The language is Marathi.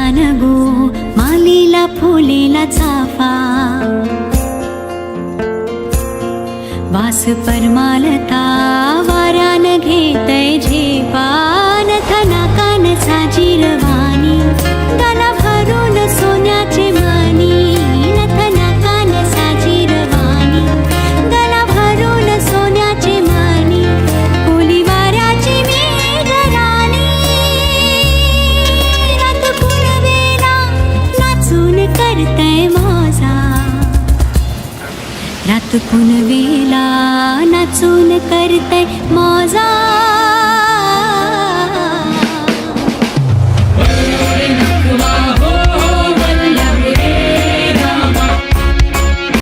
छान गो मालीला फुलेला चाफा, वास परमालता वारान घेतय झेपा, नथना कान साजिरवाणी गला भरून सोन्याचे मानी, नथना कान साजिरवाणी गला भरून सोन्याचे मानी, कोली वाऱ्याची मेघराणी रात कुणवेला नाचून करतय मौजा, रात कुणवेला नाचून करतय मौजा.